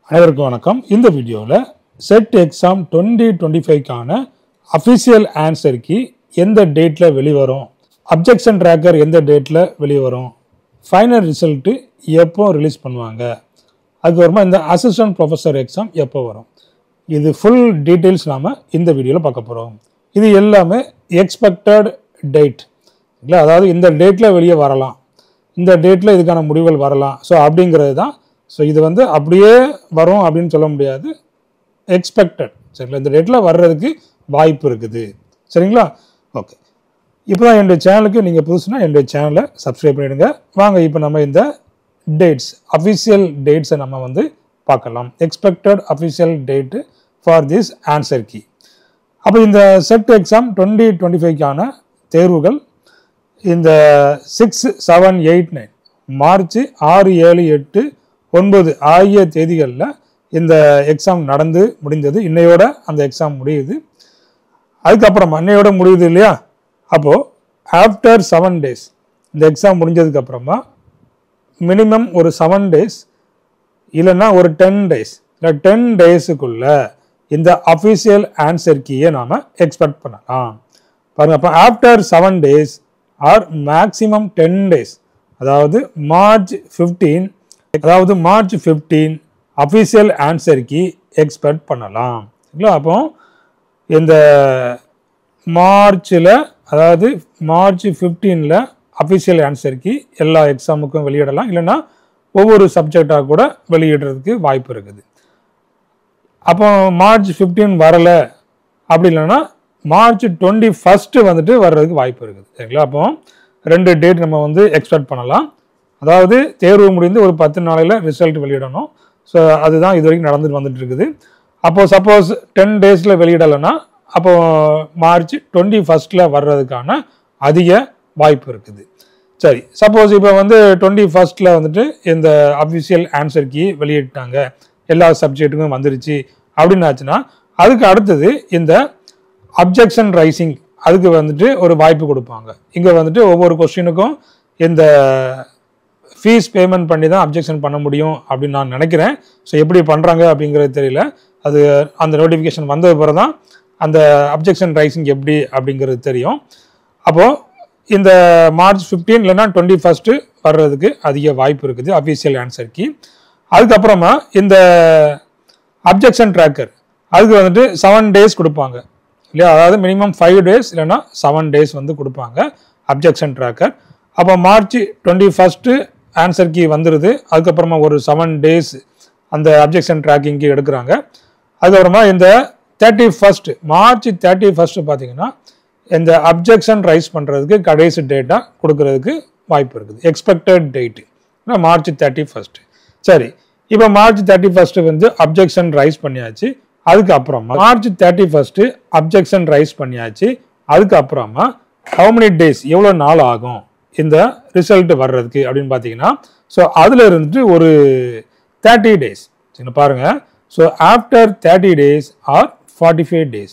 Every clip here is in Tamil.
அனைவருக்கும் வணக்கம். இந்த வீடியோவில் செட் எக்ஸாம் 2025க்கான அஃபிஷியல் ஆன்சர் கீ எந்த டேட்டில் வெளிவரும், அப்ஜெக்ஷன் ட்ராக்கர் எந்த டேட்டில் வெளிவரும், ஃபைனல் ரிசல்ட்டு எப்போ ரிலீஸ் பண்ணுவாங்க, அதுக்கப்புறமா இந்த அசிஸ்டன்ட் ப்ரொஃபஸர் எக்ஸாம் எப்போ வரும், இது ஃபுல் டீட்டெயில்ஸ் நாம் இந்த வீடியோவில் பார்க்க போகிறோம். இது எல்லாமே எக்ஸ்பெக்டட் டேட் இல்லை, அதாவது இந்த டேட்டில் வெளியே வரலாம், இந்த டேட்டில் இதுக்கான முடிவுகள் வரலாம். ஸோ அப்படிங்கிறது தான். ஸோ இது அப்படியே வரும் அப்படின்னு சொல்ல முடியாது, எக்ஸ்பெக்டட். சரிங்களா, இந்த டேட்டில் வர்றதுக்கு வாய்ப்பு இருக்குது. சரிங்களா, ஓகே. இப்போ தான் என்னுடைய சேனலுக்கு நீங்கள் புதுசுனா என்னுடைய சேனலை சப்ஸ்கிரைப் பண்ணிவிடுங்க. வாங்க இப்போ நம்ம இந்த டேட்ஸ், அஃபிஷியல் டேட்ஸை நம்ம பார்க்கலாம். Expected official date for this answer key. அப்போ இந்த செட் எக்ஸாம் 2025க்கான தேர்வுகள் இந்த 6, 7, 8, 9 மார்ச் 6, 7, 8, 9 ஆகிய தேதிகளில் இந்த எக்ஸாம் நடந்து முடிந்தது. இன்னையோட அந்த எக்ஸாம் முடியுது. அதுக்கப்புறமா இன்னையோட முடியுது இல்லையா, அப்போது ஆஃப்டர் 7 days இந்த எக்ஸாம் முடிஞ்சதுக்கப்புறமா மினிமம் ஒரு 7 days இல்லைன்னா ஒரு 10 days இல்லை 10 daysக்குள்ள இந்த அஃபிஷியல் ஆன்சர் கீயை நாம் எக்ஸ்பெக்ட் பண்ணலாம். பாருங்கள், அப்போ after 7 days or maximum 10 days, அதாவது March 15 official answer key expect பண்ணலாம். சரிங்களா, அப்போ இந்த மார்ச்சில், அதாவது மார்ச் 15 அஃபிஷியல் ஆன்சர் கீ எல்லா எக்ஸாமுக்கும் வெளியிடலாம், இல்லைன்னா ஒவ்வொரு சப்ஜெக்டாக கூட வெளியிடுறதுக்கு வாய்ப்பு இருக்குது. அப்போ மார்ச் 15 வரலை அப்படி இல்லைன்னா மார்ச் 21 வர்றதுக்கு வாய்ப்பு இருக்குது. சரிங்களா, அப்போ 2 டேட் நம்ம எக்ஸ்பெக்ட் பண்ணலாம். அதாவது தேர்வு முடிந்து ஒரு 10 நாளையில் ரிசல்ட் வெளியிடணும். ஸோ அதுதான் இது வரைக்கும் நடந்துட்டு வந்துட்டு இருக்குது. அப்போது சப்போஸ் 10 days வெளியிடலைன்னா அப்போது மார்ச் 21 வர்றதுக்கான அதிக வாய்ப்பு இருக்குது. சரி, சப்போஸ் இப்போ 21 இந்த அஃபிஷியல் ஆன்சர் கீ வெளியிட்டாங்க, எல்லா சப்ஜெக்ட்டுக்கும் வந்துருச்சு அப்படின்னு ஆச்சுன்னா அதுக்கு அடுத்தது இந்த அப்ஜெக்ஷன் ரைசிங், அதுக்கு ஒரு வாய்ப்பு கொடுப்பாங்க. இங்கே ஒவ்வொரு கொஸ்டினுக்கும் இந்த ஃபீஸ் பேமெண்ட் பண்ணி தான் அப்ஜெக்ஷன் பண்ண முடியும் அப்படின்னு நான் நினைக்கிறேன். ஸோ எப்படி பண்ணுறாங்க அப்படிங்கிறது தெரியல. அது அந்த நோட்டிஃபிகேஷன் வந்தது பிறகு தான் அந்த அப்ஜெக்ஷன் ரைசிங் எப்படி அப்படிங்கிறது தெரியும். அப்போது இந்த மார்ச் 15 இல்லைன்னா 21 வர்றதுக்கு அதிக வாய்ப்பு இருக்குது அஃபிஷியல் ஆன்சர் கீ. அதுக்கப்புறமா இந்த அப்ஜெக்ஷன் ட்ராக்கர், அதுக்கு 7 days கொடுப்பாங்க இல்லையா, அதாவது மினிமம் 5 days இல்லைன்னா 7 days கொடுப்பாங்க அப்ஜெக்ஷன் ட்ராக்கர். அப்போ மார்ச் 21 ஆன்சர் கீ வந்துடுது. அதுக்கப்புறமா ஒரு 7 days அந்த அப்ஜெக்ஷன் ட்ராக்கிங்க்கு எடுக்கிறாங்க. அதுக்கப்புறமா இந்த 31 மார்ச் 31 பார்த்தீங்கன்னா இந்த அப்ஜெக்ஷன் ரைஸ் பண்ணுறதுக்கு கடைசி டேட்டாக கொடுக்கறதுக்கு வாய்ப்பு இருக்குது. Expected date March 31. சரி, இப்போ மார்ச் 31 அப்ஜெக்ஷன் ரைஸ் பண்ணியாச்சு. அதுக்கப்புறமா மார்ச் 31 அப்ஜெக்ஷன் ரைஸ் பண்ணியாச்சு. அதுக்கப்புறமா ஹவு மெனி டேஸ், எவ்வளோ நாள் ஆகும் இந்த ரிசல்ட் வர்றதுக்கு அப்படின்னு பார்த்தீங்கன்னா, ஸோ அதில் ஒரு 30 days. சரிங்க, பாருங்கள். So after 30 days or 45 days,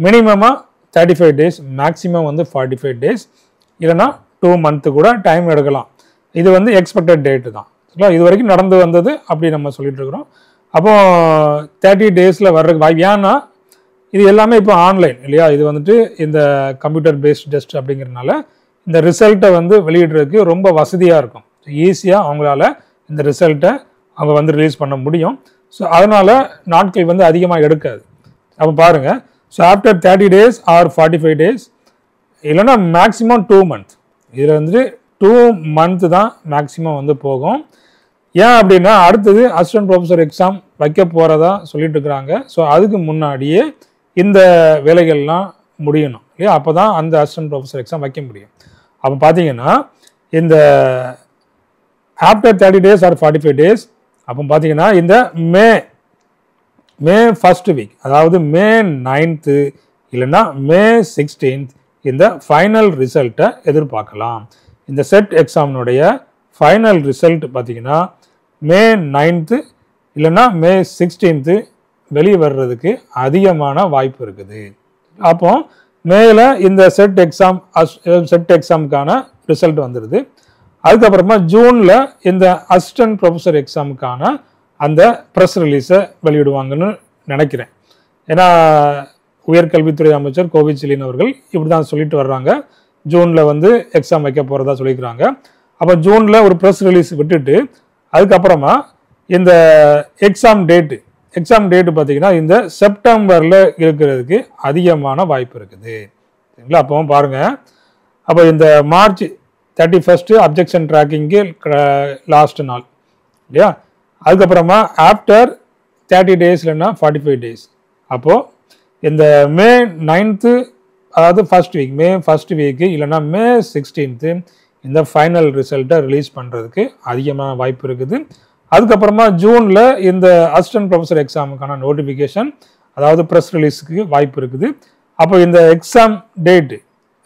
மினிமமாக 35 days, மேக்ஸிமம் 45 days, இல்லைன்னா 2 month கூட டைம் எடுக்கலாம். இது எக்ஸ்பெக்டட் டேட்டு தான். சரிங்களா, இது வரைக்கும் நடந்து வந்தது அப்படி நம்ம சொல்லிட்டு இருக்கிறோம். அப்போ 30 days வர்றதுக்கு வாய்ப்பு. ஏன்னா இது எல்லாமே இப்போ ஆன்லைன் இல்லையா, இது இந்த கம்ப்யூட்டர் பேஸ்ட் டெஸ்ட் அப்படிங்கிறதுனால இந்த ரிசல்ட்டை வெளியிடுறதுக்கு ரொம்ப வசதியாக இருக்கும். ஈஸியாக அவங்களால இந்த ரிசல்ட்டை அவங்க ரிலீஸ் பண்ண முடியும். ஸோ அதனால் நாட்கள் அதிகமாக எடுக்காது. அப்போ பாருங்கள், so after 30 days or 45 days இல்லைன்னா மேக்ஸிமம் 2 month, இதில் 2 month தான் மேக்ஸிமம் போகும். ஏன் அப்படின்னா அடுத்தது அசிஸ்டன்ட் ப்ரொஃபஸர் எக்ஸாம் வைக்க போகிறதா சொல்லிட்டு இருக்கிறாங்க. ஸோ அதுக்கு முன்னாடியே இந்த வேலைகள்லாம் முடியணும் இல்லையா, அப்போ தான் அந்த அசிஸ்டன்ட் ப்ரொஃபஸர் எக்ஸாம் வைக்க முடியும். அப்போ பார்த்தீங்கன்னா இந்த ஆஃப்டர் 30 days ஆர் 45 days, அப்போ பார்த்தீங்கன்னா இந்த மே 1st week, அதாவது மே 9th இல்லைன்னா மே 16th இந்த ஃபைனல் ரிசல்ட்டை எதிர்பார்க்கலாம். இந்த செட் எக்ஸாமினுடைய ஃபைனல் ரிசல்ட் பார்த்தீங்கன்னா மே 9th இல்லைன்னா மே 16th வெளியே வர்றதுக்கு அதிகமான வாய்ப்பு இருக்குது. அப்போ மேலே இந்த செட் எக்ஸாமுக்கான ரிசல்ட் வந்துடுது. அதுக்கப்புறமா ஜூனில் இந்த அசிஸ்டன்ட் ப்ரொஃபஸர் எக்ஸாமுக்கான அந்த ப்ரெஸ் ரிலீஸை வெளியிடுவாங்கன்னு நினைக்கிறேன். ஏன்னா உயர்கல்வித்துறை அமைச்சர் கோவி செலியன் அவர்கள் இப்படி தான் சொல்லிட்டு வர்றாங்க. ஜூனில் வந்து எக்ஸாம் வைக்க போகிறதா சொல்லிக்கிறாங்க. அப்போ ஜூனில் ஒரு ப்ரெஸ் ரிலீஸ் விட்டுட்டு அதுக்கப்புறமா இந்த எக்ஸாம் டேட்டு பார்த்தீங்கன்னா இந்த செப்டம்பரில் இருக்கிறதுக்கு அதிகமான வாய்ப்பு இருக்குது. சரிங்களா? அப்போ பாருங்கள், அப்போ இந்த மார்ச் 31 அப்ஜெக்ஷன் ட்ராக்கிங்கு லாஸ்ட் நாள் இல்லையா? அதுக்கப்புறமா ஆஃப்டர் 30 days இல்லைன்னா 45 days. அப்போது இந்த மே 9th அதாவது மே ஃபர்ஸ்ட் வீக்கு இல்லைன்னா மே 16th இந்த ஃபைனல் ரிசல்ட்டை ரிலீஸ் பண்ணுறதுக்கு அதிகமான வாய்ப்பு இருக்குது. அதுக்கப்புறமா ஜூனில் இந்த அசிஸ்டன்ட் ப்ரொஃபஸர் எக்ஸாமுக்கான நோட்டிஃபிகேஷன் அதாவது ப்ரெஸ் ரிலீஸுக்கு வாய்ப்பு இருக்குது. அப்போ இந்த எக்ஸாம் டேட்டு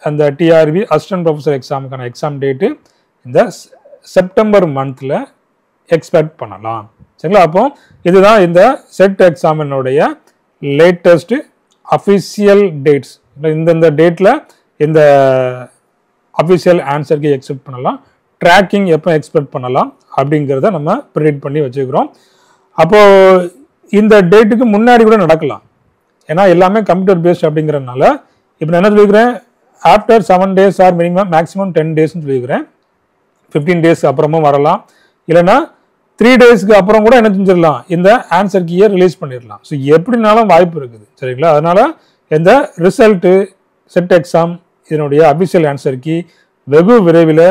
அந்த டிஆர்பி அசிஸ்டன்ட் ப்ரொஃபஸர் எக்ஸாமுக்கான எக்ஸாம் டேட்டு இந்த செப்டம்பர் மந்தில் எக்ஸ்பெக்ட் பண்ணலாம். சரிங்களா? அப்போ இதுதான் இந்த செட் எக்ஸாமினுடைய லேட்டஸ்ட் அஃபிஷியல் டேட்ஸ். இந்த டேட்டில் இந்த அஃபிஷியல் ஆன்சருக்கு எக்ஸ்பெக்ட் பண்ணலாம், ட்ராக்கிங் எப்போ எக்ஸ்பெக்ட் பண்ணலாம் அப்படிங்கிறத நம்ம ப்ரிடிக்ட் பண்ணி வச்சுக்கிறோம். அப்போது இந்த டேட்டுக்கு முன்னாடி கூட நடக்கலாம். ஏன்னா எல்லாமே கம்ப்யூட்டர் பேஸ்ட் அப்படிங்கிறதுனால இப்போ நான் என்ன சொல்லிக்கிறேன், ஆஃப்டர் 7 days ஆர் மேக்ஸிமம் 10 daysன்னு சொல்லிக்கிறேன். 15 days அப்புறமும் வரலாம், இல்லைன்னா 3 daysக்கு அப்புறம் கூட என்ன செஞ்சிடலாம், இந்த ஆன்சர் கீயை ரிலீஸ் பண்ணிடலாம். ஸோ எப்படினாலும் வாய்ப்பு இருக்குது. சரிங்களா? அதனால் இந்த ரிசல்ட்டு செட் எக்ஸாம் இதனுடைய அஃபிஷியல் ஆன்சர் கீ வெகு விரைவில்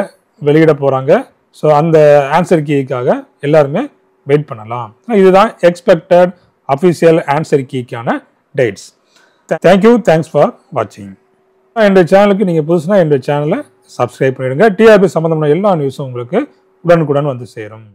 வெளியிட போகிறாங்க. ஸோ அந்த ஆன்சர் கீக்காக எல்லாருமே வெயிட் பண்ணலாம். இதுதான் எக்ஸ்பெக்டட் அஃபிஷியல் ஆன்சர் கீக்கான டேட்ஸ். தேங்க்யூ, தேங்க்ஸ் ஃபார் வாட்சிங். என்னுடைய சேனலுக்கு நீங்கள் புதுசுனா என்னுடைய சேனலை சப்ஸ்கிரைப் பண்ணிடுங்க. டிஆர்பி சம்மந்தமான எல்லா நியூஸும் உங்களுக்கு உடனுக்குடன் வந்து சேரும்.